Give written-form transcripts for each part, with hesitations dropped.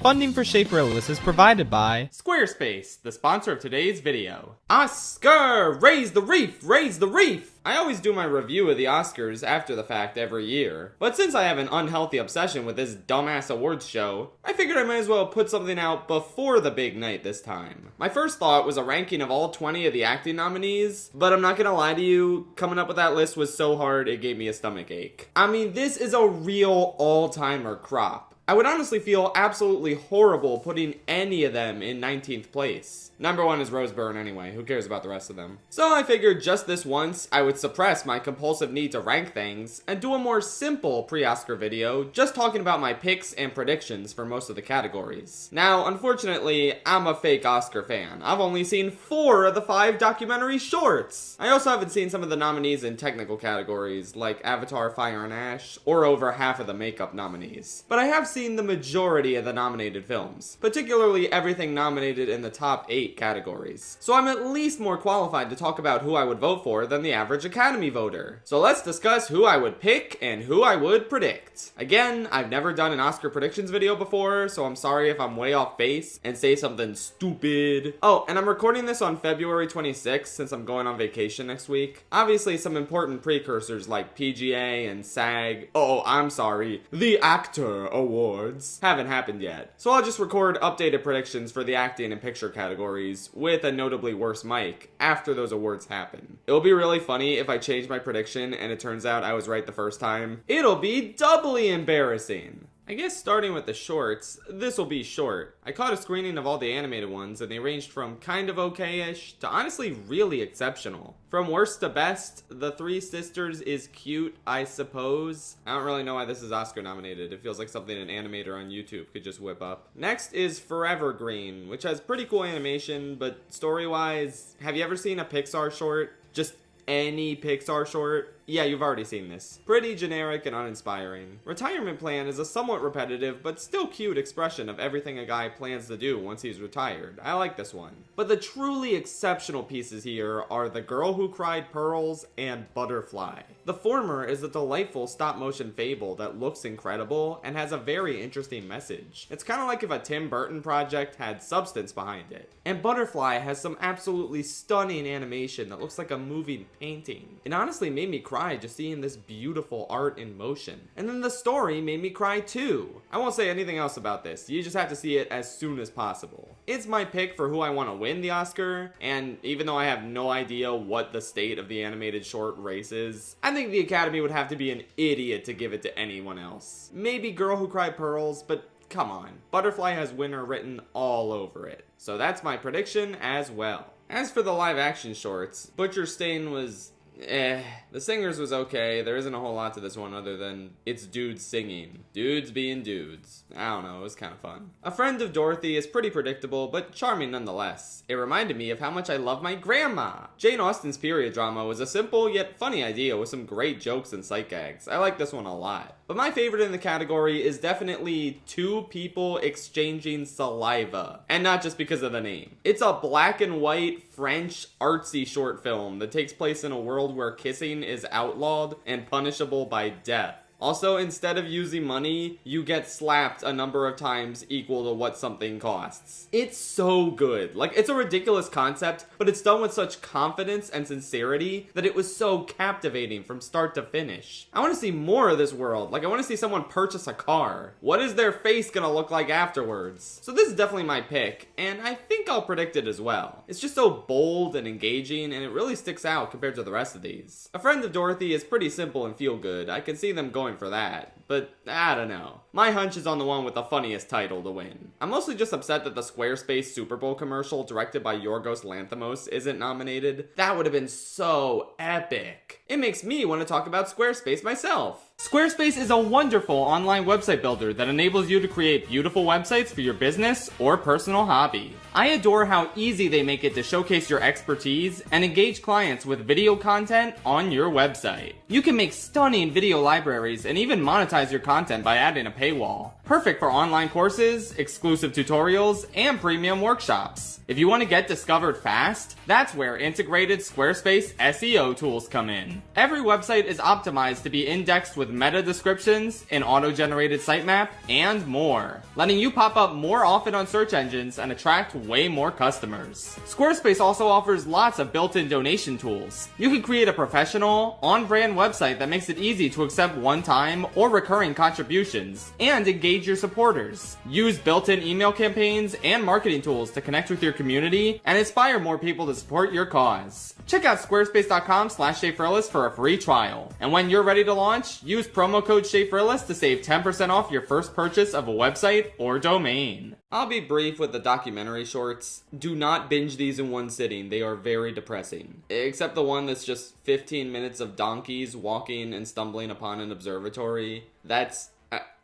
Funding for Shaperless is provided by Squarespace, the sponsor of today's video. Oscar! Raise the reef! Raise the reef! I always do my review of the Oscars after the fact every year, but since I have an unhealthy obsession with this dumbass awards show, I figured I might as well put something out before the big night this time. My first thought was a ranking of all 20 of the acting nominees, but I'm not gonna lie to you, coming up with that list was so hard it gave me a stomach ache. I mean, this is a real all-timer crop. I would honestly feel absolutely horrible putting any of them in 19th place. Number 1 is Rose Byrne anyway, who cares about the rest of them? So I figured just this once, I would suppress my compulsive need to rank things, and do a more simple pre-Oscar video, just talking about my picks and predictions for most of the categories. Now, unfortunately, I'm a fake Oscar fan. I've only seen 4 of the 5 documentary shorts! I also haven't seen some of the nominees in technical categories, like Avatar, Fire and Ash, or over half of the makeup nominees. But I have seen the majority of the nominated films, particularly everything nominated in the top 8 categories. So I'm at least more qualified to talk about who I would vote for than the average Academy voter. So let's discuss who I would pick and who I would predict. Again, I've never done an Oscar predictions video before, so I'm sorry if I'm way off base and say something stupid. Oh, and I'm recording this on February 26th since I'm going on vacation next week. Obviously, some important precursors like PGA and SAG, the Actor Awards, haven't happened yet. So I'll just record updated predictions for the acting and picture categories with a notably worse mic after those awards happen. It'll be really funny if I change my prediction and it turns out I was right the first time. It'll be doubly embarrassing. I guess starting with the shorts, this will be short. I caught a screening of all the animated ones and they ranged from kind of okay-ish to honestly really exceptional. From worst to best, The Three Sisters is cute, I suppose. I don't really know why this is Oscar nominated. It feels like something an animator on YouTube could just whip up. Next is Forever Green, which has pretty cool animation, but story-wise, have you ever seen a Pixar short? Just any Pixar short? Yeah, you've already seen this. Pretty generic and uninspiring. Retirement Plan is a somewhat repetitive but still cute expression of everything a guy plans to do once he's retired. I like this one. But the truly exceptional pieces here are The Girl Who Cried Pearls and Butterfly. The former is a delightful stop-motion fable that looks incredible and has a very interesting message. It's kind of like if a Tim Burton project had substance behind it. And Butterfly has some absolutely stunning animation that looks like a moving painting. It honestly made me cry just seeing this beautiful art in motion. And then the story made me cry too. I won't say anything else about this. You just have to see it as soon as possible. It's my pick for who I want to win the Oscar, and even though I have no idea what the state of the animated short race is, I think the Academy would have to be an idiot to give it to anyone else. Maybe Girl Who Cried Pearls, but come on. Butterfly has winner written all over it. So that's my prediction as well. As for the live action shorts, Butcher Stain was The Singers was okay. There isn't a whole lot to this one other than it's dudes singing. Dudes being dudes. I don't know, it was kind of fun. A Friend of Dorothy is pretty predictable, but charming nonetheless. It reminded me of how much I love my grandma. Jane Austen's period drama was a simple yet funny idea with some great jokes and sight gags. I like this one a lot. But my favorite in the category is definitely Two People Exchanging Saliva. And not just because of the name. It's a black and white French artsy short film that takes place in a world where kissing is outlawed and punishable by death. Also, instead of using money, you get slapped a number of times equal to what something costs. It's so good. Like, it's a ridiculous concept, but it's done with such confidence and sincerity that it was so captivating from start to finish. I want to see more of this world. Like, I want to see someone purchase a car. What is their face gonna look like afterwards? So this is definitely my pick, and I think I'll predict it as well. It's just so bold and engaging, and it really sticks out compared to the rest of these. A Friend of Dorothy is pretty simple and feel good. I can see them going for that, but I don't know. My hunch is on the one with the funniest title to win. I'm mostly just upset that the Squarespace Super Bowl commercial directed by Yorgos Lanthimos isn't nominated. That would have been so epic. It makes me want to talk about Squarespace myself. Squarespace is a wonderful online website builder that enables you to create beautiful websites for your business or personal hobby. I adore how easy they make it to showcase your expertise and engage clients with video content on your website. You can make stunning video libraries and even monetize your content by adding a paywall. Perfect for online courses, exclusive tutorials, and premium workshops. If you want to get discovered fast, that's where integrated Squarespace SEO tools come in. Every website is optimized to be indexed with meta descriptions, an auto-generated sitemap, and more, letting you pop up more often on search engines and attract way more customers. Squarespace also offers lots of built-in donation tools. You can create a professional, on-brand website that makes it easy to accept one-time or recurring contributions, and engage your supporters. Use built-in email campaigns and marketing tools to connect with your community and inspire more people to support your cause. Check out squarespace.com/ShayFrillis for a free trial. And when you're ready to launch, use promo code ShayFrillis to save 10% off your first purchase of a website or domain. I'll be brief with the documentary shorts. Do not binge these in one sitting. They are very depressing. Except the one that's just 15 minutes of donkeys walking and stumbling upon an observatory.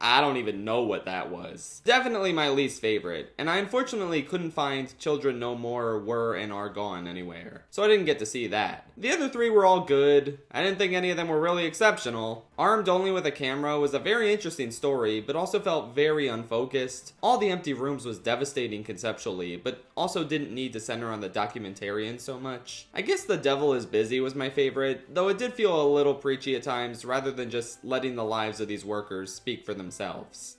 I don't even know what that was. Definitely my least favorite, and I unfortunately couldn't find Children No More Were and Are Gone anywhere, so I didn't get to see that. The other three were all good. I didn't think any of them were really exceptional. Armed Only with a Camera was a very interesting story, but also felt very unfocused. All the Empty Rooms was devastating conceptually, but also didn't need to center on the documentarian so much. I guess The Devil Is Busy was my favorite, though it did feel a little preachy at times rather than just letting the lives of these workers speak for themselves.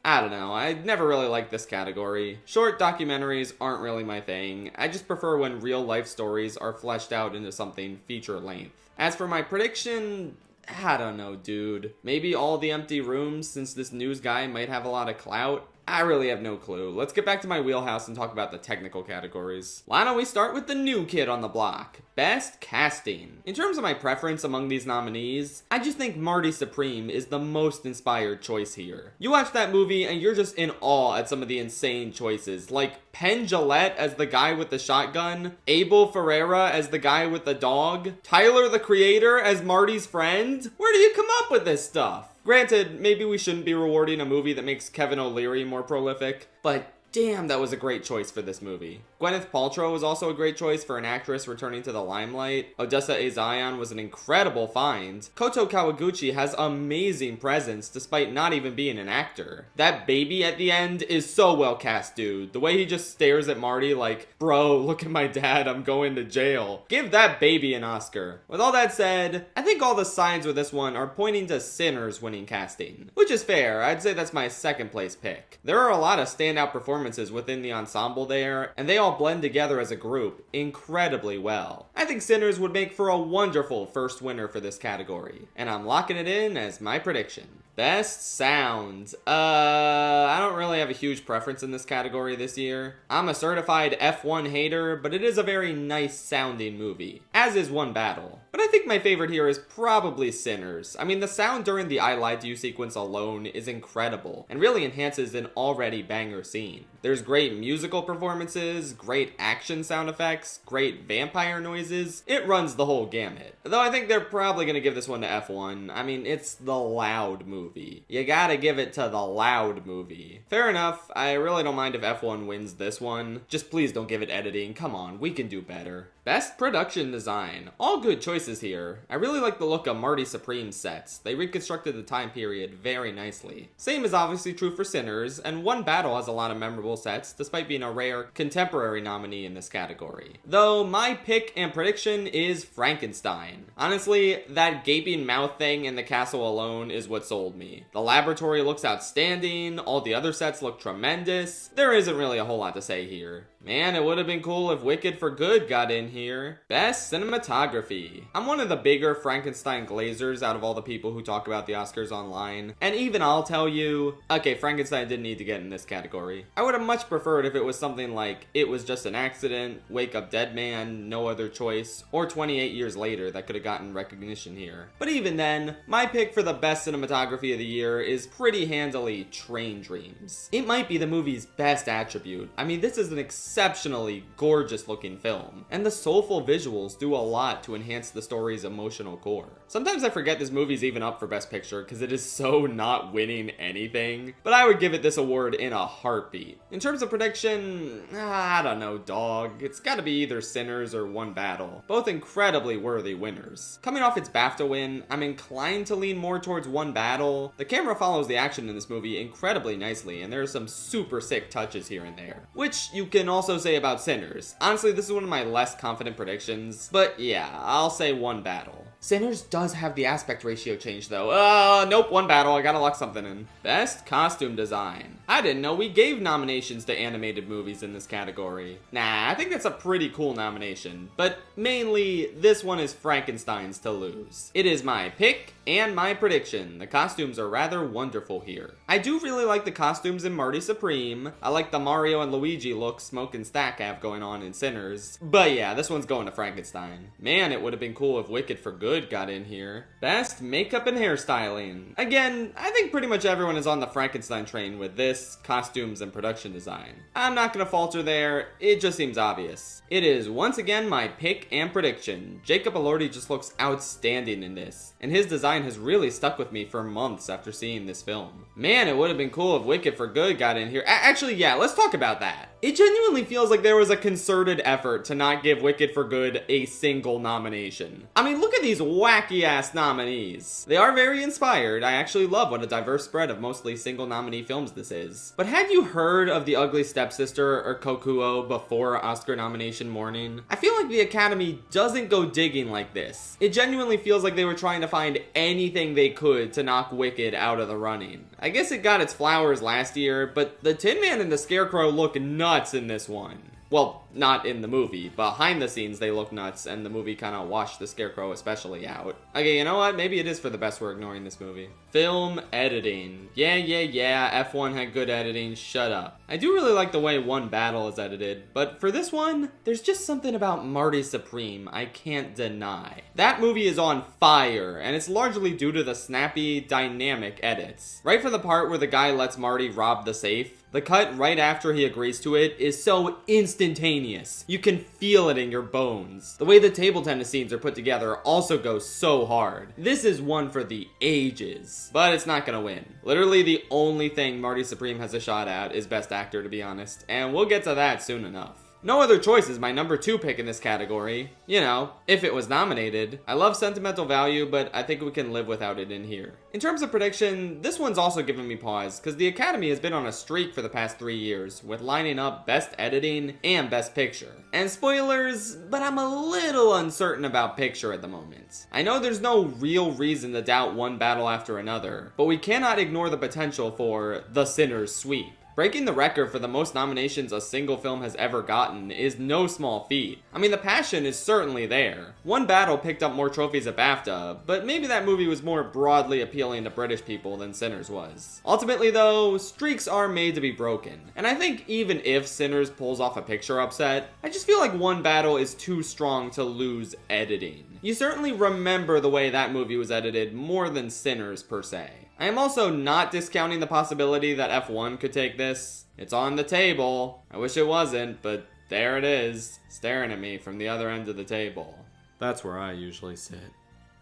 I don't know, I never really liked this category. Short documentaries aren't really my thing. I just prefer when real life stories are fleshed out into something feature length. As for my prediction, I don't know, dude. Maybe All the Empty Rooms, since this news guy might have a lot of clout. I really have no clue. Let's get back to my wheelhouse and talk about the technical categories. Why don't we start with the new kid on the block? Best Casting. In terms of my preference among these nominees, I just think Marty Supreme is the most inspired choice here. You watch that movie and you're just in awe at some of the insane choices, like Penn Jillette as the guy with the shotgun, Abel Ferreira as the guy with the dog, Tyler the Creator as Marty's friend. Where do you come up with this stuff? Granted, maybe we shouldn't be rewarding a movie that makes Kevin O'Leary more prolific, but damn, that was a great choice for this movie. Gwyneth Paltrow was also a great choice for an actress returning to the limelight. Odessa A. Zion was an incredible find. Koto Kawaguchi has amazing presence despite not even being an actor. That baby at the end is so well cast, dude. The way he just stares at Marty like, bro, look at my dad, I'm going to jail. Give that baby an Oscar. With all that said, I think all the signs with this one are pointing to Sinners winning casting. Which is fair, I'd say that's my second place pick. There are a lot of standout performances within the ensemble there, and they all blend together as a group incredibly well. I think Sinners would make for a wonderful first winner for this category, and I'm locking it in as my prediction. Best Sound. I don't really have a huge preference in this category this year. I'm a certified F1 hater, but it is a very nice sounding movie, as is One Battle. But I think my favorite here is probably Sinners. I mean, the sound during the I Lied to You sequence alone is incredible, and really enhances an already banger scene. There's great musical performances, great action sound effects, great vampire noises. It runs the whole gamut. Though I think they're probably gonna give this one to F1. I mean, it's the Loud movie. You gotta give it to the Loud movie. Fair enough, I really don't mind if F1 wins this one. Just please don't give it editing. Come on, we can do better. Best Production Design. All good choices here. I really like the look of Marty Supreme's sets. They reconstructed the time period very nicely. Same is obviously true for Sinners, and One Battle has a lot of memorable sets, despite being a rare contemporary nominee in this category. Though my pick and prediction is Frankenstein. Honestly, that gaping mouth thing in the castle alone is what sold me. The laboratory looks outstanding, all the other sets look tremendous. There isn't really a whole lot to say here. Man, it would have been cool if Wicked for Good got in here. Best Cinematography. I'm one of the bigger Frankenstein glazers out of all the people who talk about the Oscars online. And even I'll tell you, okay, Frankenstein didn't need to get in this category. I would have much preferred if it was something like It Was Just an Accident, Wake Up Dead Man, No Other Choice, or 28 Years Later that could have gotten recognition here. But even then, my pick for the best cinematography of the year is pretty handily Train Dreams. It might be the movie's best attribute. I mean, this is an exceptionally gorgeous looking film, and the soulful visuals do a lot to enhance the the story's emotional core. Sometimes I forget this movie's even up for Best Picture because it is so not winning anything, but I would give it this award in a heartbeat. In terms of prediction, I don't know, dog. It's gotta be either Sinners or One Battle. Both incredibly worthy winners. Coming off its BAFTA win, I'm inclined to lean more towards One Battle. The camera follows the action in this movie incredibly nicely, and there are some super sick touches here and there, which you can also say about Sinners. Honestly, this is one of my less confident predictions, but yeah, I'll say One Battle. Sinners does have the aspect ratio change though. Nope, One Battle, I gotta lock something in. Best Costume Design. I didn't know we gave nominations to animated movies in this category. Nah, I think that's a pretty cool nomination, but mainly, this one is Frankenstein's to lose. It is my pick and my prediction. The costumes are rather wonderful here. I do really like the costumes in Marty Supreme. I like the Mario and Luigi look Smoke and Stack have going on in Sinners. But yeah, this one's going to Frankenstein. Man, it would have been cool if Wicked for Good got in here. Best Makeup and Hairstyling. Again, I think pretty much everyone is on the Frankenstein train with this, costumes, and production design. I'm not gonna falter there, it just seems obvious. It is once again my pick and prediction. Jacob Elordi just looks outstanding in this, and his design has really stuck with me for months after seeing this film. Man, it would have been cool if Wicked for Good got in here. Actually, yeah, let's talk about that. It genuinely feels like there was a concerted effort to not give Wicked for Good a single nomination. I mean, look at these wacky ass nominees. They are very inspired. I actually love what a diverse spread of mostly single nominee films this is. But had you heard of The Ugly Stepsister or Kokuo before Oscar nomination morning? I feel like the Academy doesn't go digging like this. It genuinely feels like they were trying to find anything they could to knock Wicked out of the running. I guess it got its flowers last year, but the Tin Man and the Scarecrow look nuts in this one. Well, not in the movie. Behind the scenes, they look nuts, and the movie kind of washed the Scarecrow especially out. Okay, you know what? Maybe it is for the best we're ignoring this movie. Film editing. Yeah, F1 had good editing, shut up. I do really like the way One Battle is edited, but for this one, there's just something about Marty Supreme I can't deny. That movie is on fire, and it's largely due to the snappy, dynamic edits. Right from the part where the guy lets Marty rob the safe, the cut right after he agrees to it is so instantaneous. You can feel it in your bones. The way the table tennis scenes are put together also goes so hard. This is one for the ages. But it's not gonna win. Literally the only thing Marty Supreme has a shot at is Best Actor, to be honest. And we'll get to that soon enough. No Other Choice is my number 2 pick in this category. You know, if it was nominated. I love sentimental value, but I think we can live without it in here. In terms of prediction, this one's also giving me pause, because the Academy has been on a streak for the past 3 years, with lining up Best Editing and Best Picture. And spoilers, but I'm a little uncertain about Picture at the moment. I know there's no real reason to doubt one battle after another, but we cannot ignore the potential for the Sinners sweep. Breaking the record for the most nominations a single film has ever gotten is no small feat. I mean, the passion is certainly there. One Battle picked up more trophies at BAFTA, but maybe that movie was more broadly appealing to British people than Sinners was. Ultimately though, streaks are made to be broken. And I think even if Sinners pulls off a picture upset, I just feel like One Battle is too strong to lose editing. You certainly remember the way that movie was edited more than Sinners per se. I am also not discounting the possibility that F1 could take this. It's on the table. I wish it wasn't, but there it is, staring at me from the other end of the table. That's where I usually sit.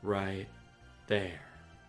Right there.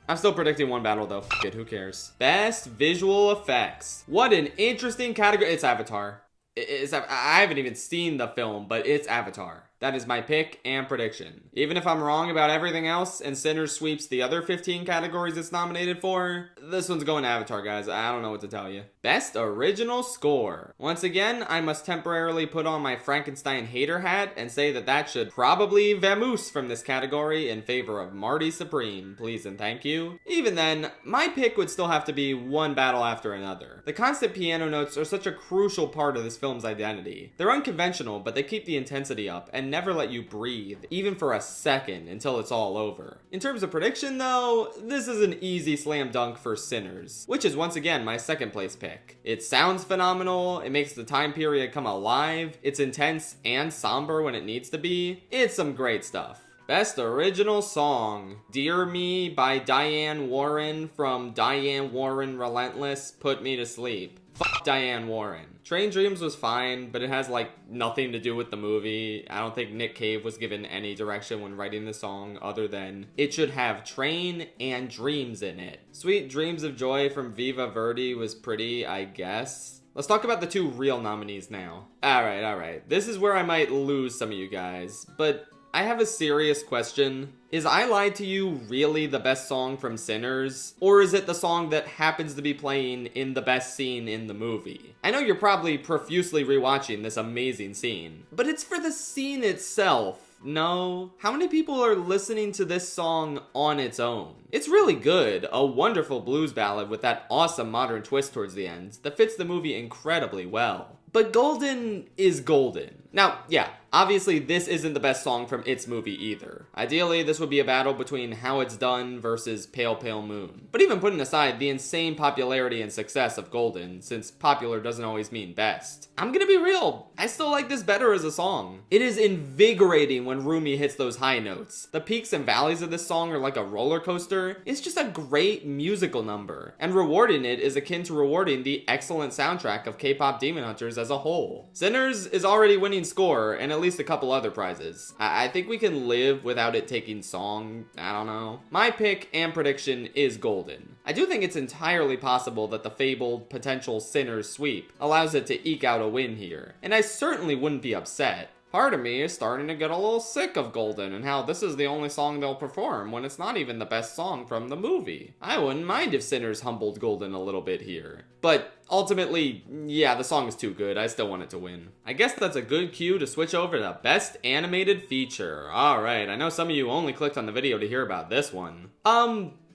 I'm still predicting One Battle though. F it, who cares? Best Visual Effects. What an interesting category. It's Avatar. I haven't even seen the film, but it's Avatar. That is my pick and prediction. Even if I'm wrong about everything else and Sinners sweeps the other 15 categories it's nominated for, this one's going to Avatar, guys. I don't know what to tell you. Best Original Score. Once again, I must temporarily put on my Frankenstein hater hat and say that should probably vamoose from this category in favor of Marty Supreme, please and thank you. Even then, my pick would still have to be One Battle after another. The constant piano notes are such a crucial part of this film's identity. They're unconventional, but they keep the intensity up and never let you breathe, even for a second, until it's all over. In terms of prediction though, this is an easy slam dunk for Sinners, which is once again my second place pick. It sounds phenomenal, it makes the time period come alive, it's intense and somber when it needs to be. It's some great stuff. Best Original Song. Dear Me by Diane Warren from Diane Warren Relentless put me to sleep. fuck Diane Warren. Train Dreams was fine, but it has like nothing to do with the movie. I don't think Nick Cave was given any direction when writing the song other than it should have train and dreams in it. Sweet Dreams of Joy from Viva Verdi was pretty, I guess. Let's talk about the two real nominees now. Alright. This is where I might lose some of you guys, but I have a serious question. Is I Lied to You really the best song from Sinners? Or is it the song that happens to be playing in the best scene in the movie? I know you're probably profusely rewatching this amazing scene, but it's for the scene itself. No? How many people are listening to this song on its own? It's really good, a wonderful blues ballad with that awesome modern twist towards the end that fits the movie incredibly well. But Golden is golden. Now, yeah, obviously this isn't the best song from its movie either. Ideally, this would be a battle between How It's Done versus Pale Pale Moon. But even putting aside the insane popularity and success of Golden, since popular doesn't always mean best, I'm gonna be real, I still like this better as a song. It is invigorating when Rumi hits those high notes. The peaks and valleys of this song are like a roller coaster. It's just a great musical number, and rewarding it is akin to rewarding the excellent soundtrack of K-pop Demon Hunters as a whole. Sinners is already winning score, and at least a couple other prizes. I think we can live without it taking song, I don't know. My pick and prediction is Golden. I do think it's entirely possible that the fabled potential Sinners sweep allows it to eke out a win here, and I certainly wouldn't be upset. Part of me is starting to get a little sick of Golden and how this is the only song they'll perform when it's not even the best song from the movie. I wouldn't mind if Sinners humbled Golden a little bit here. But ultimately, yeah, the song is too good. I still want it to win. I guess that's a good cue to switch over to Best Animated Feature. Alright, I know some of you only clicked on the video to hear about this one.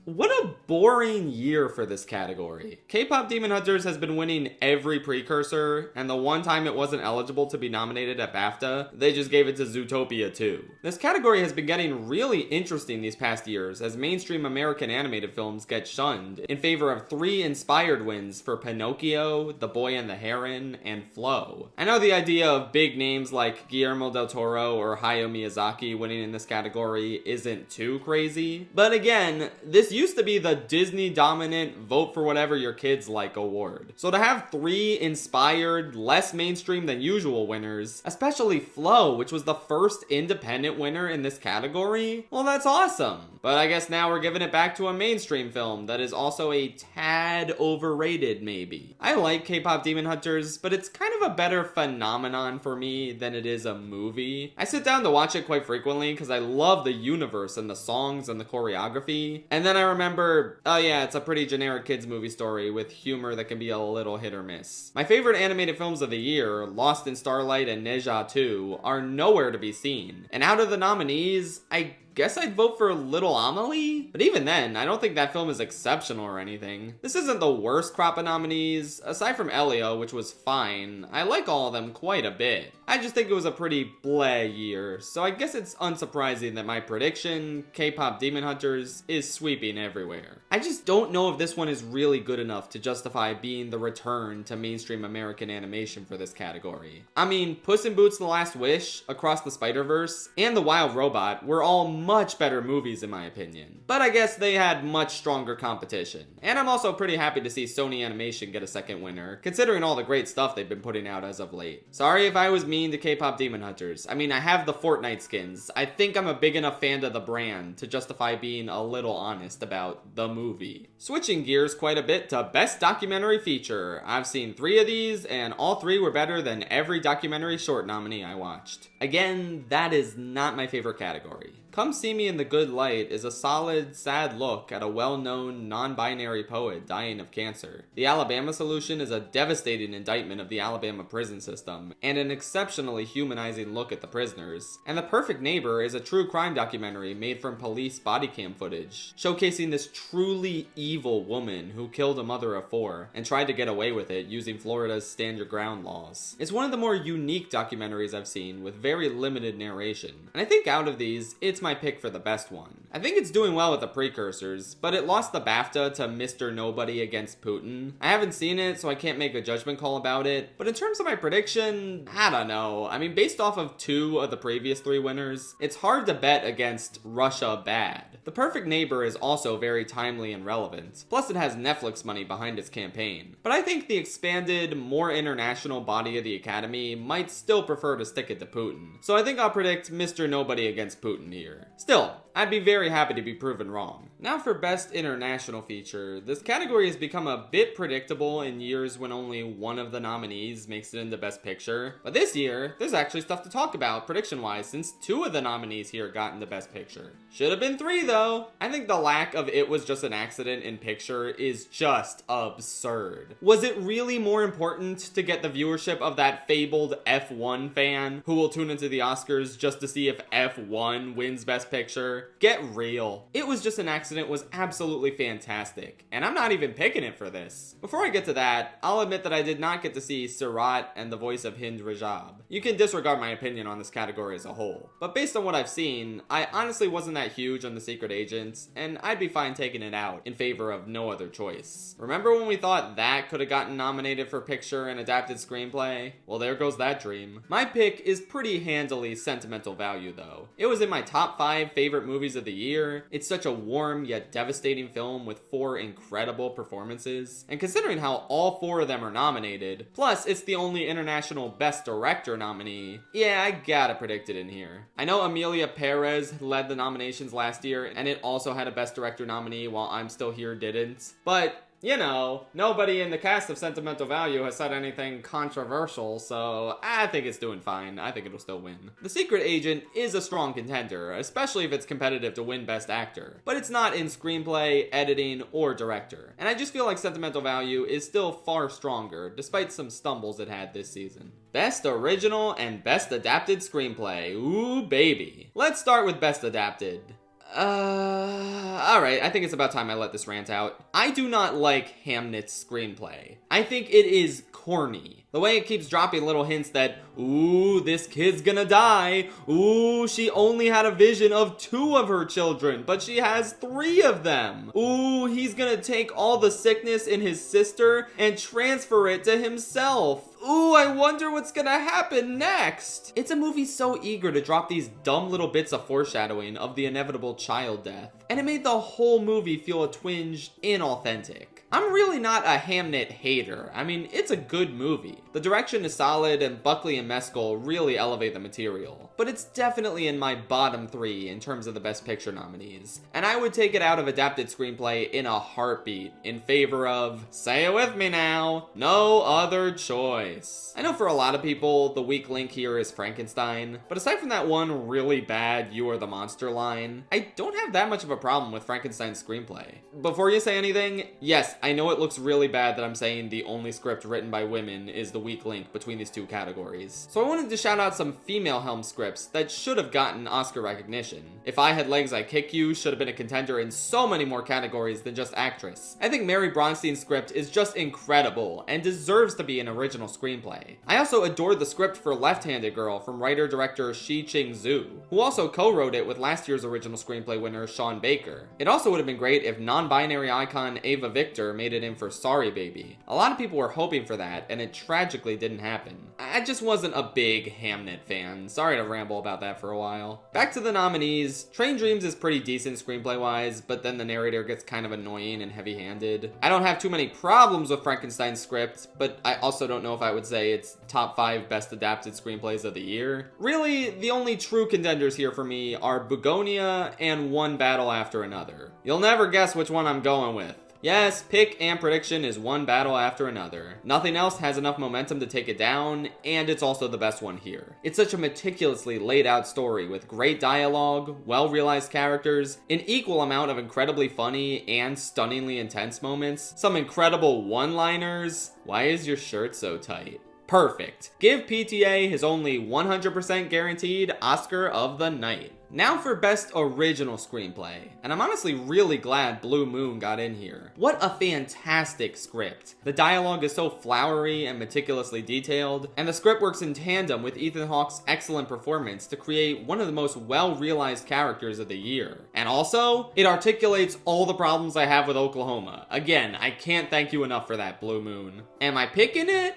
What a boring year for this category. K-pop Demon Hunters has been winning every precursor, and the one time it wasn't eligible to be nominated at BAFTA, they just gave it to Zootopia 2. This category has been getting really interesting these past years as mainstream American animated films get shunned in favor of 3 inspired wins for Pinocchio, The Boy and the Heron, and Flow. I know the idea of big names like Guillermo del Toro or Hayao Miyazaki winning in this category isn't too crazy, but again, this used to be the Disney dominant vote for whatever your kids like award. So to have 3 inspired, less mainstream than usual winners, especially Flow, which was the first independent winner in this category, well, that's awesome. But I guess now we're giving it back to a mainstream film that is also a tad overrated, maybe. I like K-pop Demon Hunters, but it's kind of a better phenomenon for me than it is a movie. I sit down to watch it quite frequently because I love the universe and the songs and the choreography, and then I remember, oh yeah, it's a pretty generic kids movie story with humor that can be a little hit or miss. My favorite animated films of the year, Lost in Starlight and Neja 2, are nowhere to be seen. And out of the nominees, I guess I'd vote for Little Amelie? But even then, I don't think that film is exceptional or anything. This isn't the worst crop of nominees. Aside from Elio, which was fine, I like all of them quite a bit. I just think it was a pretty bleh year, so I guess it's unsurprising that my prediction, K-pop Demon Hunters, is sweeping everywhere. I just don't know if this one is really good enough to justify being the return to mainstream American animation for this category. I mean, Puss in Boots: The Last Wish, Across the Spider-Verse, and The Wild Robot were all much better movies in my opinion. But I guess they had much stronger competition. And I'm also pretty happy to see Sony Animation get a second winner, considering all the great stuff they've been putting out as of late. Sorry if I was mean to K-pop Demon Hunters. I mean, I have the Fortnite skins. I think I'm a big enough fan of the brand to justify being a little honest about the movie. Switching gears quite a bit to Best Documentary Feature. I've seen 3 of these, and all 3 were better than every documentary short nominee I watched. Again, that is not my favorite category. Come See Me in the Good Light is a solid, sad look at a well-known, non-binary poet dying of cancer. The Alabama Solution is a devastating indictment of the Alabama prison system, and an exceptionally humanizing look at the prisoners. And The Perfect Neighbor is a true crime documentary made from police body cam footage, showcasing this truly evil woman who killed a mother of 4, and tried to get away with it using Florida's Stand Your Ground laws. It's one of the more unique documentaries I've seen, with very limited narration. And I think out of these, it's my pick for the best one. I think it's doing well with the precursors, but it lost the BAFTA to Mr. Nobody Against Putin. I haven't seen it, so I can't make a judgment call about it, but in terms of my prediction, I don't know. I mean, based off of 2 of the previous 3 winners, it's hard to bet against Russia bad. The Perfect Neighbor is also very timely and relevant, plus it has Netflix money behind its campaign. But I think the expanded, more international body of the Academy might still prefer to stick it to Putin. So I think I'll predict Mr. Nobody Against Putin here. Still, I'd be very happy to be proven wrong. Now for Best International Feature. This category has become a bit predictable in years when only one of the nominees makes it into Best Picture. But this year, there's actually stuff to talk about prediction-wise since 2 of the nominees here got into Best Picture. Should have been 3 though. I think the lack of It Was Just an Accident in Picture is just absurd. Was it really more important to get the viewership of that fabled F1 fan who will tune into the Oscars just to see if F1 wins Best Picture? Get real. It Was Just an Accident was absolutely fantastic, and I'm not even picking it for this. Before I get to that, I'll admit that I did not get to see Surat and the voice of Hind Rajab. You can disregard my opinion on this category as a whole, but based on what I've seen, I honestly wasn't that huge on The Secret Agents, and I'd be fine taking it out in favor of no other choice. Remember when we thought that could have gotten nominated for picture and adapted screenplay? Well, there goes that dream. My pick is pretty handily sentimental value though. It was in my top 5 favorite movies of the year. It's such a warm yet devastating film with 4 incredible performances, and considering how all 4 of them are nominated, plus it's the only international Best Director nominee, yeah, I gotta predict it in here. I know Emilia Perez led the nominations last year, and it also had a Best Director nominee while I'm Still Here didn't, but you know, nobody in the cast of Sentimental Value has said anything controversial, so I think it's doing fine. I think it'll still win. The Secret Agent is a strong contender, especially if it's competitive to win Best Actor, but it's not in screenplay, editing, or director. And I just feel like Sentimental Value is still far stronger, despite some stumbles it had this season. Best Original and Best Adapted Screenplay. Ooh, baby. Let's start with Best Adapted. Alright, I think it's about time I let this rant out. I do not like Hamnet's screenplay. I think it is corny. The way it keeps dropping little hints that, ooh, this kid's gonna die. Ooh, she only had a vision of 2 of her children, but she has 3 of them. Ooh, he's gonna take all the sickness in his sister and transfer it to himself. Ooh, I wonder what's gonna happen next. It's a movie so eager to drop these dumb little bits of foreshadowing of the inevitable child death, and it made the whole movie feel a twinge inauthentic. I'm really not a Hamnet hater. I mean, it's a good movie. The direction is solid and Buckley and Mescal really elevate the material. But it's definitely in my bottom 3 in terms of the Best Picture nominees. And I would take it out of adapted screenplay in a heartbeat in favor of, say it with me now, no other choice. I know for a lot of people, the weak link here is Frankenstein. But aside from that one really bad You Are the Monster line, I don't have that much of a problem with Frankenstein's screenplay. Before you say anything, yes, I know it looks really bad that I'm saying the only script written by women is the weak link between these 2 categories. So I wanted to shout out some female helm scripts that should have gotten Oscar recognition. If I Had Legs, I Kick You should have been a contender in so many more categories than just actress. I think Mary Bronstein's script is just incredible and deserves to be an original screenplay. I also adored the script for Left-Handed Girl from writer-director Shi Ching Zhu, who also co-wrote it with last year's original screenplay winner Sean Baker. It also would have been great if non-binary icon Ava Victor made it in for Sorry Baby. A lot of people were hoping for that, and it tragically didn't happen. I just wasn't a big Hamnet fan. Sorry to ramble about that for a while. Back to the nominees. Train Dreams is pretty decent screenplay-wise, but then the narrator gets kind of annoying and heavy-handed. I don't have too many problems with Frankenstein's script, but I also don't know if I would say it's top 5 best adapted screenplays of the year. Really, the only true contenders here for me are Begonia and One Battle After Another. You'll never guess which one I'm going with. Yes, pick and prediction is One Battle After Another. Nothing else has enough momentum to take it down, and it's also the best one here. It's such a meticulously laid out story with great dialogue, well-realized characters, an equal amount of incredibly funny and stunningly intense moments, some incredible one-liners. Why is your shirt so tight? Perfect. Give PTA his only 100% guaranteed Oscar of the night. Now for Best Original Screenplay, and I'm honestly really glad Blue Moon got in here. What a fantastic script. The dialogue is so flowery and meticulously detailed, and the script works in tandem with Ethan Hawke's excellent performance to create one of the most well-realized characters of the year. And also, it articulates all the problems I have with Oklahoma. Again, I can't thank you enough for that, Blue Moon. Am I picking it?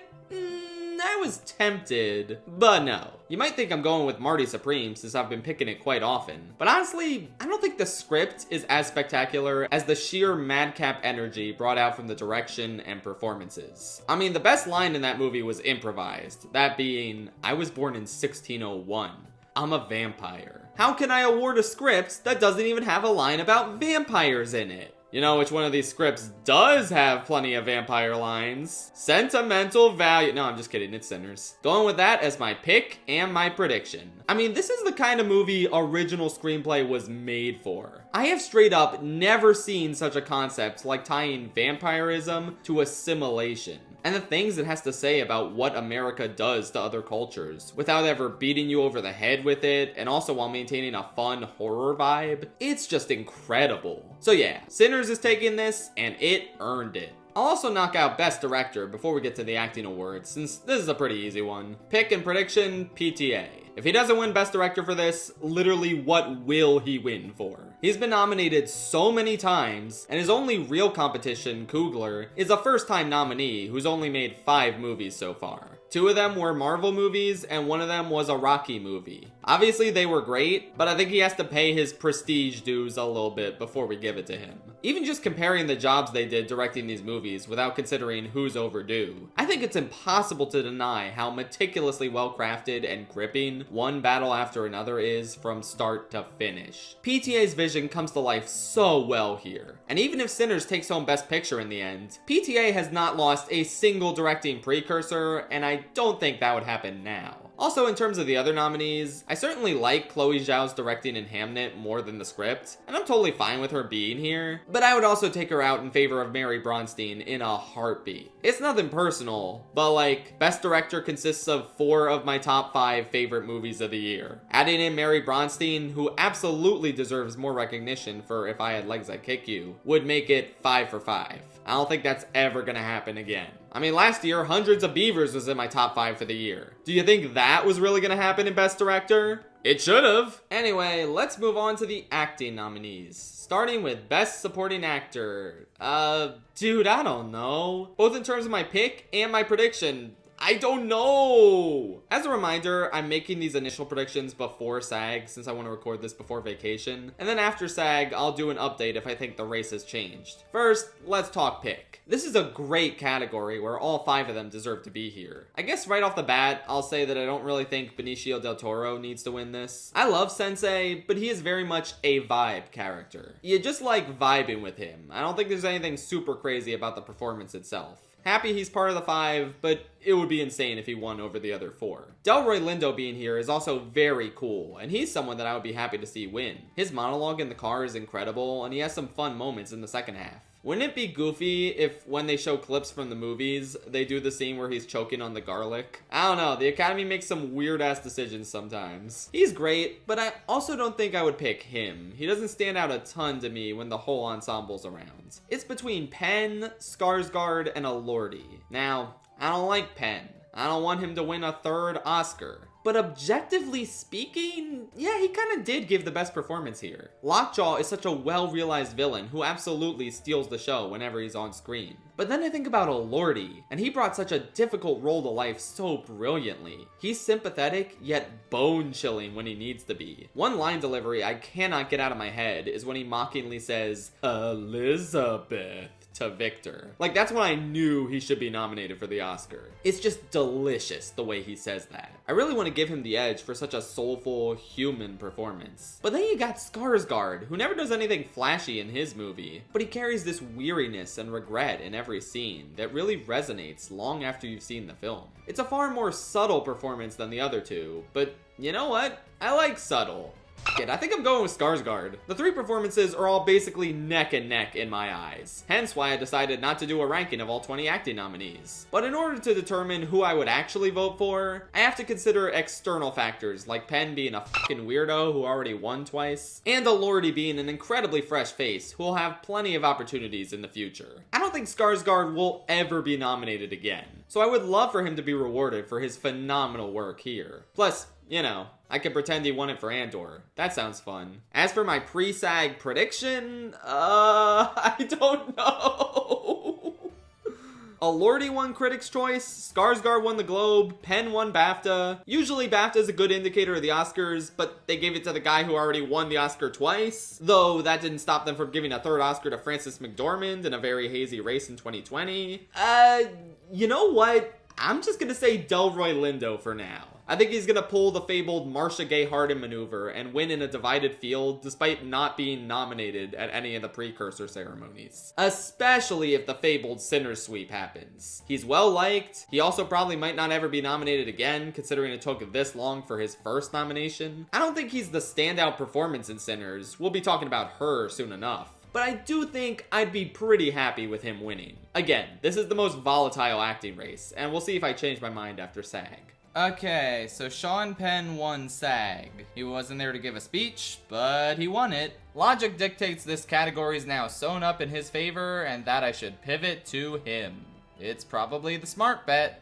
I was tempted, but no. You might think I'm going with Marty Supreme since I've been picking it quite often, but honestly, I don't think the script is as spectacular as the sheer madcap energy brought out from the direction and performances. I mean, the best line in that movie was improvised, that being, "I was born in 1601. I'm a vampire." How can I award a script that doesn't even have a line about vampires in it? You know which one of these scripts does have plenty of vampire lines? Sentimental Value. No, I'm just kidding. It's Sinners. Going with that as my pick and my prediction. I mean, this is the kind of movie original screenplay was made for. I have straight up never seen such a concept like tying vampirism to assimilation, and the things it has to say about what America does to other cultures, without ever beating you over the head with it, and also while maintaining a fun horror vibe. It's just incredible. So yeah, Sinners is taking this, and it earned it. I'll also knock out Best Director before we get to the acting awards, since this is a pretty easy one. Pick and prediction, PTA. If he doesn't win Best Director for this, literally what will he win for? He's been nominated so many times, and his only real competition, Coogler, is a first-time nominee who's only made 5 movies so far. 2 of them were Marvel movies, and 1 of them was a Rocky movie. Obviously, they were great, but I think he has to pay his prestige dues a little bit before we give it to him. Even just comparing the jobs they did directing these movies without considering who's overdue, I think it's impossible to deny how meticulously well-crafted and gripping one battle after another is from start to finish. PTA's vision comes to life so well here. And even if Sinners takes home Best Picture in the end, PTA has not lost a single directing precursor, and I don't think that would happen now. Also, in terms of the other nominees, I certainly like Chloe Zhao's directing in Hamnet more than the script, and I'm totally fine with her being here, but I would also take her out in favor of Mary Bronstein in a heartbeat. It's nothing personal, but like, Best Director consists of 4 of my top 5 favorite movies of the year. Adding in Mary Bronstein, who absolutely deserves more recognition for If I Had Legs I'd Kick You, would make it 5 for 5. I don't think that's ever gonna happen again. I mean, last year, Hundreds of Beavers was in my top 5 for the year. Do you think that was really gonna happen in Best Director? It should've. Anyway, let's move on to the acting nominees. Starting with Best Supporting Actor. Dude, I don't know. Both in terms of my pick and my prediction, I don't know. As a reminder, I'm making these initial predictions before SAG since I want to record this before vacation. And then after SAG, I'll do an update if I think the race has changed. First, let's talk pick. This is a great category where all 5 of them deserve to be here. I guess right off the bat, I'll say that I don't really think Benicio del Toro needs to win this. I love Sensei, but he is very much a vibe character. You just like vibing with him. I don't think there's anything super crazy about the performance itself. Happy he's part of the 5, but it would be insane if he won over the other 4. Delroy Lindo being here is also very cool, and he's someone that I would be happy to see win. His monologue in the car is incredible, and he has some fun moments in the second half. Wouldn't it be goofy if, when they show clips from the movies, they do the scene where he's choking on the garlic? I don't know, the Academy makes some weird-ass decisions sometimes. He's great, but I also don't think I would pick him. He doesn't stand out a ton to me when the whole ensemble's around. It's between Penn, Skarsgård, and Elordi. Now, I don't like Penn. I don't want him to win a 3rd Oscar. But objectively speaking, yeah, he kind of did give the best performance here. Lockjaw is such a well-realized villain who absolutely steals the show whenever he's on screen. But then I think about Elordi, and he brought such a difficult role to life so brilliantly. He's sympathetic, yet bone-chilling when he needs to be. One line delivery I cannot get out of my head is when he mockingly says, "Elizabeth," to Victor. Like, that's when I knew he should be nominated for the Oscar. It's just delicious the way he says that. I really want to give him the edge for such a soulful, human performance. But then you got Skarsgård, who never does anything flashy in his movie, but he carries this weariness and regret in every scene that really resonates long after you've seen the film. It's a far more subtle performance than the other 2, but you know what? I like subtle. it, I think I'm going with Skarsgård. The three performances are all basically neck and neck in my eyes, hence why I decided not to do a ranking of all 20 acting nominees. But in order to determine who I would actually vote for, I have to consider external factors like Penn being a fucking weirdo who already won twice, and Elordi being an incredibly fresh face who will have plenty of opportunities in the future. I don't think Skarsgård will ever be nominated again, so I would love for him to be rewarded for his phenomenal work here. Plus, you know, I could pretend he won it for Andor. That sounds fun. As for my pre-SAG prediction, I don't know. Elordi won Critics' Choice, Skarsgård won the Globe, Penn won BAFTA. Usually BAFTA is a good indicator of the Oscars, but they gave it to the guy who already won the Oscar twice. Though that didn't stop them from giving a third Oscar to Frances McDormand in a very hazy race in 2020. You know what? I'm just gonna say Delroy Lindo for now. I think he's gonna pull the fabled Marcia Gay Harden maneuver and win in a divided field despite not being nominated at any of the precursor ceremonies. Especially if the fabled Sinners sweep happens. He's well liked. He also probably might not ever be nominated again, considering it took this long for his first nomination. I don't think he's the standout performance in Sinners. We'll be talking about her soon enough. But I do think I'd be pretty happy with him winning. Again, this is the most volatile acting race, and we'll see if I change my mind after SAG. Okay, so Sean Penn won SAG. He wasn't there to give a speech, but he won it. Logic dictates this category is now sewn up in his favor and that I should pivot to him. It's probably the smart bet.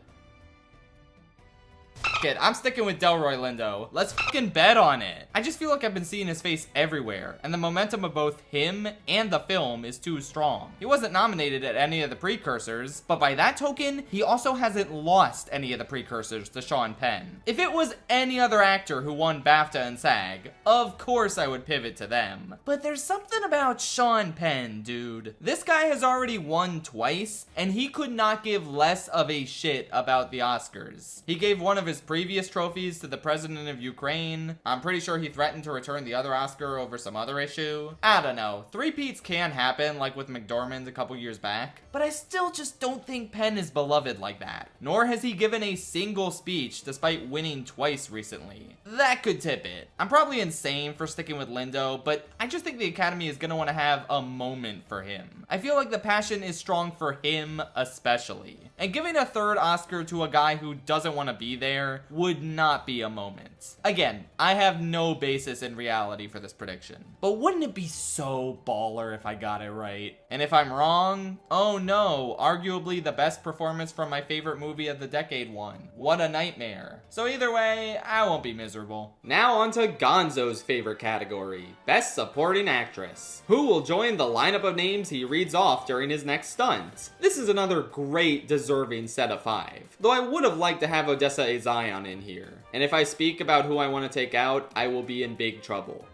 It, I'm sticking with Delroy Lindo. Let's fucking bet on it. I just feel like I've been seeing his face everywhere, and the momentum of both him and the film is too strong. He wasn't nominated at any of the precursors, but by that token, he also hasn't lost any of the precursors to Sean Penn. If it was any other actor who won BAFTA and SAG, of course I would pivot to them. But there's something about Sean Penn, dude. This guy has already won twice, and he could not give less of a shit about the Oscars. He gave one of his previous trophies to the president of Ukraine. I'm pretty sure he threatened to return the other Oscar over some other issue. I don't know. Three-peats can happen, like with McDormand a couple years back, but I still just don't think Penn is beloved like that. Nor has he given a single speech despite winning twice recently. That could tip it. I'm probably insane for sticking with Lindo, but I just think the Academy is gonna want to have a moment for him. I feel like the passion is strong for him especially. And giving a third Oscar to a guy who doesn't want to be there would not be a moment. Again, I have no basis in reality for this prediction, but wouldn't it be so baller if I got it right? And if I'm wrong, oh no, arguably the best performance from my favorite movie of the decade won. What a nightmare. So either way, I won't be miserable. Now on to Gonzo's favorite category, Best Supporting Actress. Who will join the lineup of names he reads off during his next stunt? This is another great deserving set of 5, though I would have liked to have Odessa Zion in here. And if I speak about who I want to take out, I will be in big trouble.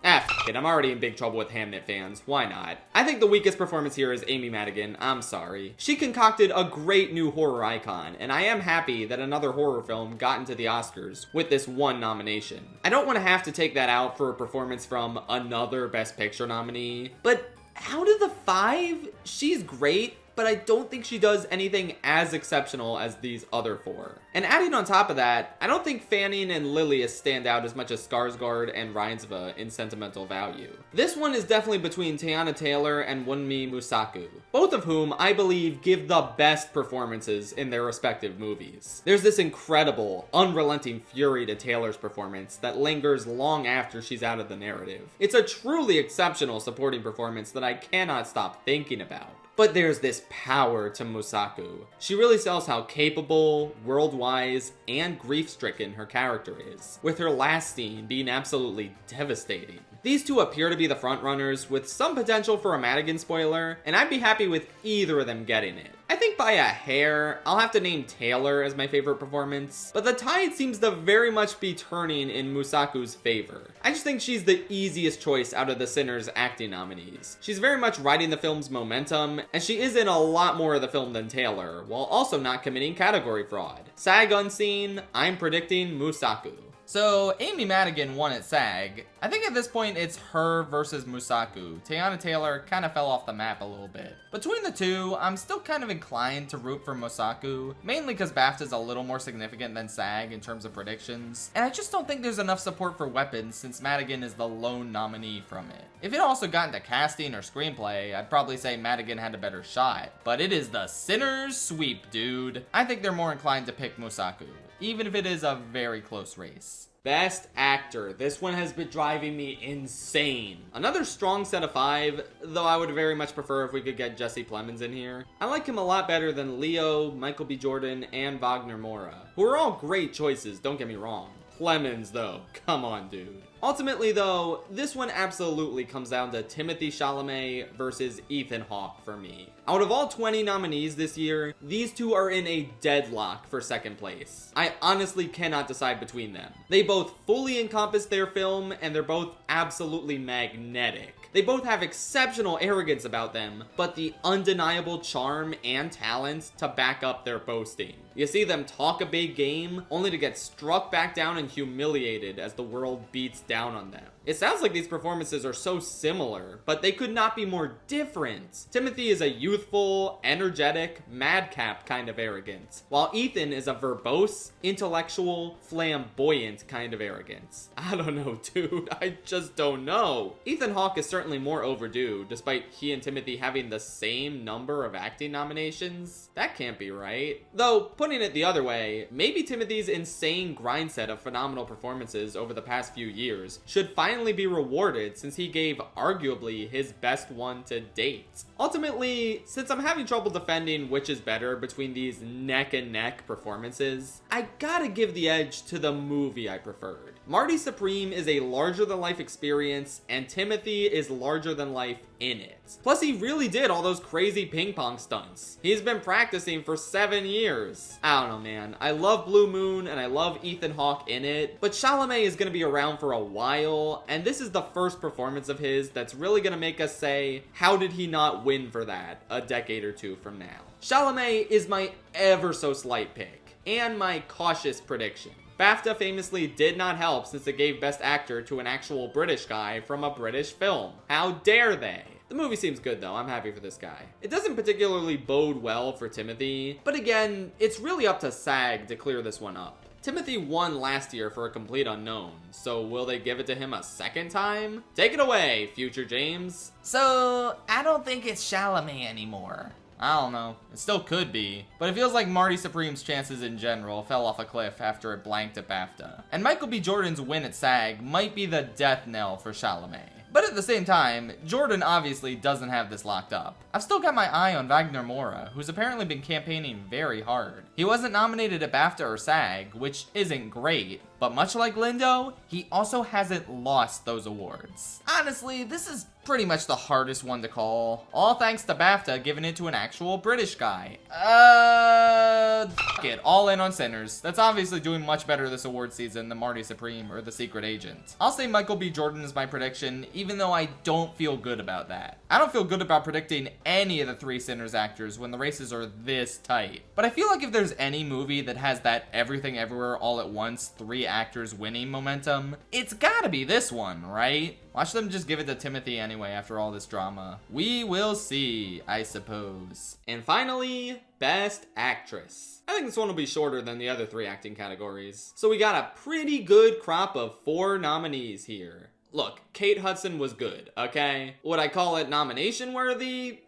F it, I'm already in big trouble with Hamnet fans, why not? I think the weakest performance here is Amy Madigan, I'm sorry. She concocted a great new horror icon, and I am happy that another horror film got into the Oscars with this one nomination. I don't want to have to take that out for a performance from another Best Picture nominee, but out of the 5, she's great, but I don't think she does anything as exceptional as these other 4. And adding on top of that, I don't think Fanning and Lilius stand out as much as Skarsgård and Reinsva in sentimental value. This one is definitely between Teyana Taylor and Wunmi Mosaku, both of whom I believe give the best performances in their respective movies. There's this incredible, unrelenting fury to Taylor's performance that lingers long after she's out of the narrative. It's a truly exceptional supporting performance that I cannot stop thinking about. But there's this power to Mosaku. She really sells how capable, world-wise, and grief-stricken her character is, with her last scene being absolutely devastating. These two appear to be the frontrunners, with some potential for a Madigan spoiler, and I'd be happy with either of them getting it. I think by a hair, I'll have to name Taylor as my favorite performance, but the tide seems to very much be turning in Musaku's favor. I just think she's the easiest choice out of the Sinners acting nominees. She's very much riding the film's momentum, and she is in a lot more of the film than Taylor, while also not committing category fraud. SAG unseen, I'm predicting Musaku. So, Amy Madigan won at SAG. I think at this point it's her versus Musaku. Teyana Taylor kind of fell off the map a little bit. Between the two, I'm still kind of inclined to root for Musaku, mainly because BAFTA's a little more significant than SAG in terms of predictions, and I just don't think there's enough support for Weapons since Madigan is the lone nominee from it. If it also got into casting or screenplay, I'd probably say Madigan had a better shot, but it is the Sinners sweep, dude. I think they're more inclined to pick Musaku, even if it is a very close race. Best Actor. This one has been driving me insane. Another strong set of 5, though I would very much prefer if we could get Jesse Plemons in here. I like him a lot better than Leo, Michael B. Jordan, and Wagner Moura, who are all great choices, don't get me wrong. Plemons, though. Come on, dude. Ultimately, though, this one absolutely comes down to Timothée Chalamet versus Ethan Hawke for me. Out of all 20 nominees this year, these two are in a deadlock for second place. I honestly cannot decide between them. They both fully encompass their film, and they're both absolutely magnetic. They both have exceptional arrogance about them, but the undeniable charm and talent to back up their boasting. You see them talk a big game, only to get struck back down and humiliated as the world beats down on them. It sounds like these performances are so similar, but they could not be more different. Timothée is a youthful, energetic, madcap kind of arrogance, while Ethan is a verbose, intellectual, flamboyant kind of arrogance. I don't know, dude. I just don't know. Ethan Hawke is certainly more overdue, despite he and Timothée having the same number of acting nominations. That can't be right. Though, putting it the other way, maybe Timothy's insane grind set of phenomenal performances over the past few years should finally be rewarded since he gave arguably his best one to date. Ultimately, since I'm having trouble defending which is better between these neck and neck performances, I gotta give the edge to the movie I preferred. Marty Supreme is a larger than life experience, and Timothée is larger than life in it. Plus, he really did all those crazy ping pong stunts. He's been practicing for 7 years. I don't know, man. I love Blue Moon and I love Ethan Hawke in it, but Chalamet is gonna be around for a while, and this is the first performance of his that's really gonna make us say, how did he not win for that a decade or two from now? Chalamet is my ever so slight pick, and my cautious prediction. BAFTA famously did not help since it gave Best Actor to an actual British guy from a British film. How dare they? The movie seems good though, I'm happy for this guy. It doesn't particularly bode well for Timothée, but again, it's really up to SAG to clear this one up. Timothée won last year for A Complete Unknown, so will they give it to him a second time? Take it away, future James. So, I don't think it's Chalamet anymore. I don't know. It still could be. But it feels like Marty Supreme's chances in general fell off a cliff after it blanked at BAFTA. And Michael B. Jordan's win at SAG might be the death knell for Chalamet. But at the same time, Jordan obviously doesn't have this locked up. I've still got my eye on Wagner Moura, who's apparently been campaigning very hard. He wasn't nominated at BAFTA or SAG, which isn't great, but much like Lindo, he also hasn't lost those awards. Honestly, this is pretty much the hardest one to call. All thanks to BAFTA giving it to an actual British guy. F it, all in on Sinners. That's obviously doing much better this award season than Marty Supreme or The Secret Agent. I'll say Michael B. Jordan is my prediction, even though I don't feel good about that. I don't feel good about predicting any of the 3 Sinners actors when the races are this tight. But I feel like if there's any movie that has that everything everywhere all at once 3 actors winning momentum, it's gotta be this one, right? Watch them just give it to Timothée anyway after all this drama. We will see, I suppose. And finally, Best Actress. I think this one will be shorter than the other 3 acting categories. So we got a pretty good crop of 4 nominees here. Look, Kate Hudson was good, okay? Would I call it nomination worthy?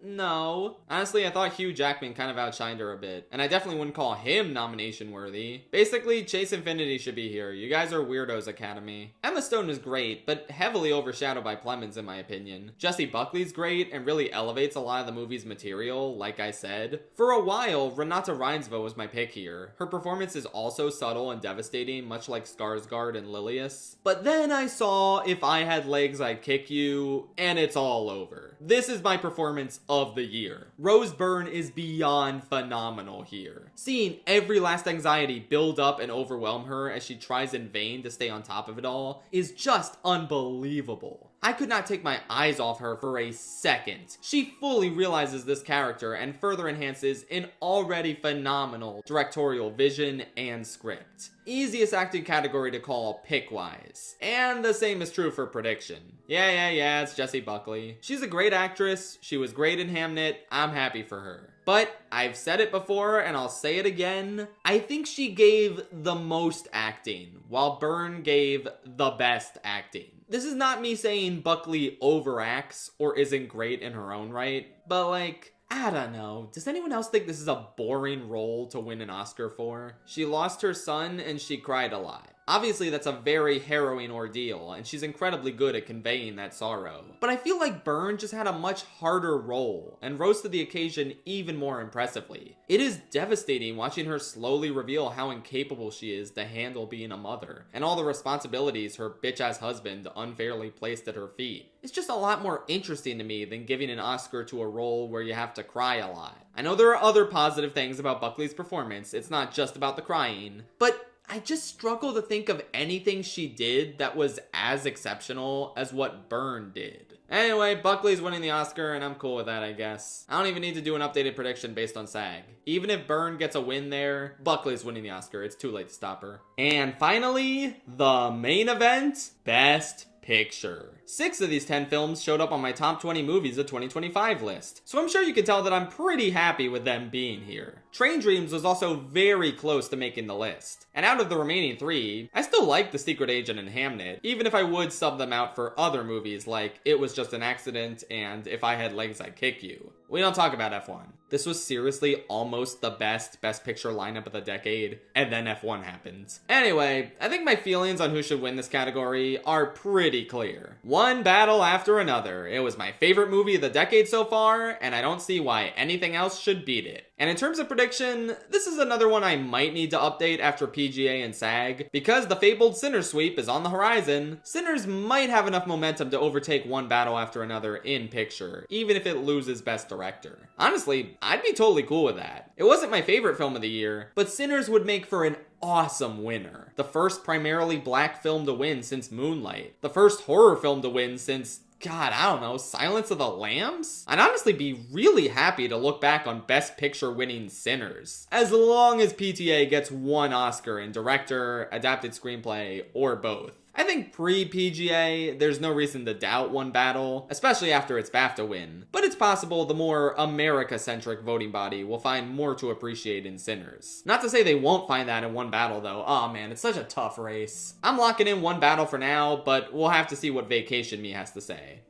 No. Honestly, I thought Hugh Jackman kind of outshined her a bit, and I definitely wouldn't call him nomination worthy. Basically, Chase Infinity should be here. You guys are weirdos, Academy. Emma Stone is great, but heavily overshadowed by Plemons in my opinion. Jessie Buckley's great and really elevates a lot of the movie's material, like I said. For a while, Renata Reinsve was my pick here. Her performance is also subtle and devastating, much like Skarsgård and Lilius. But then I saw If I Had Legs, I'd Kick You, and it's all over. This is my performance of the year. Rose Byrne is beyond phenomenal here. Seeing every last anxiety build up and overwhelm her as she tries in vain to stay on top of it all is just unbelievable. I could not take my eyes off her for a second. She fully realizes this character and further enhances an already phenomenal directorial vision and script. Easiest acting category to call pick-wise. And the same is true for prediction. Yeah, it's Jessie Buckley. She's a great actress, she was great in Hamnet, I'm happy for her. But I've said it before and I'll say it again, I think she gave the most acting, while Byrne gave the best acting. This is not me saying Buckley overacts or isn't great in her own right, but like, I don't know. Does anyone else think this is a boring role to win an Oscar for? She lost her son and she cried a lot. Obviously, that's a very harrowing ordeal, and she's incredibly good at conveying that sorrow. But I feel like Byrne just had a much harder role, and rose to the occasion even more impressively. It is devastating watching her slowly reveal how incapable she is to handle being a mother, and all the responsibilities her bitch-ass husband unfairly placed at her feet. It's just a lot more interesting to me than giving an Oscar to a role where you have to cry a lot. I know there are other positive things about Buckley's performance, it's not just about the crying, but I just struggle to think of anything she did that was as exceptional as what Byrne did. Anyway, Buckley's winning the Oscar, and I'm cool with that, I guess. I don't even need to do an updated prediction based on SAG. Even if Byrne gets a win there, Buckley's winning the Oscar. It's too late to stop her. And finally, the main event, Best Picture. 6 of these 10 films showed up on my top 20 movies of 2025 list, so I'm sure you can tell that I'm pretty happy with them being here. Train Dreams was also very close to making the list. And out of the remaining 3, I still like The Secret Agent and Hamnet, even if I would sub them out for other movies like It Was Just an Accident and If I Had Legs I'd Kick You. We don't talk about F1. This was seriously almost the best Picture lineup of the decade, and then F1 happens. Anyway, I think my feelings on who should win this category are pretty clear. One battle after another. It was my favorite movie of the decade so far, and I don't see why anything else should beat it. And in terms of prediction, this is another one I might need to update after PGA and SAG. Because the fabled Sinners sweep is on the horizon, Sinners might have enough momentum to overtake One Battle After Another in picture, even if it loses Best Director. Honestly, I'd be totally cool with that. It wasn't my favorite film of the year, but Sinners would make for an awesome winner. The first primarily black film to win since Moonlight. The first horror film to win since, God, I don't know, Silence of the Lambs? I'd honestly be really happy to look back on Best Picture winning Sinners, as long as PTA gets one Oscar in director, adapted screenplay, or both. I think pre-PGA, there's no reason to doubt One Battle, especially after its BAFTA win, but it's possible the more America-centric voting body will find more to appreciate in Sinners. Not to say they won't find that in One Battle though, aw man, it's such a tough race. I'm locking in One Battle for now, but we'll have to see what Vacation Me has to say.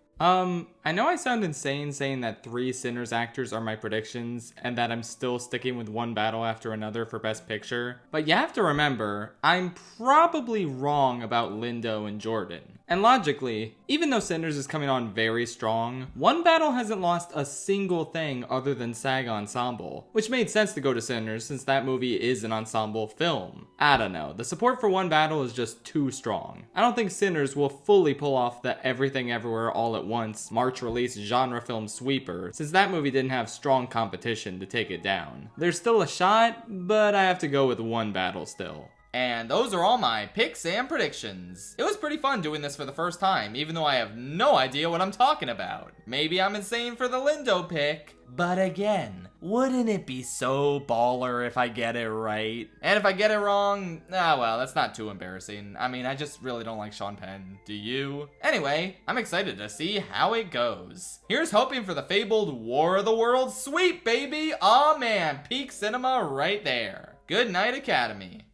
I know I sound insane saying that 3 Sinners actors are my predictions, and that I'm still sticking with One Battle After Another for Best Picture, but you have to remember, I'm probably wrong about Lindo and Jordan. And logically, even though Sinners is coming on very strong, One Battle hasn't lost a single thing other than SAG Ensemble, which made sense to go to Sinners since that movie is an ensemble film. I don't know, the support for One Battle is just too strong. I don't think Sinners will fully pull off the Everything Everywhere All at Once March release genre film sweeper, since that movie didn't have strong competition to take it down. There's still a shot, but I have to go with One Battle still. And those are all my picks and predictions. It was pretty fun doing this for the first time, even though I have no idea what I'm talking about. Maybe I'm insane for the Lindo pick, but again, wouldn't it be so baller if I get it right? And if I get it wrong, well, that's not too embarrassing. I mean, I just really don't like Sean Penn. Do you? Anyway, I'm excited to see how it goes. Here's hoping for the fabled War of the Worlds sweep, baby! Aw man, peak cinema right there. Good night, Academy.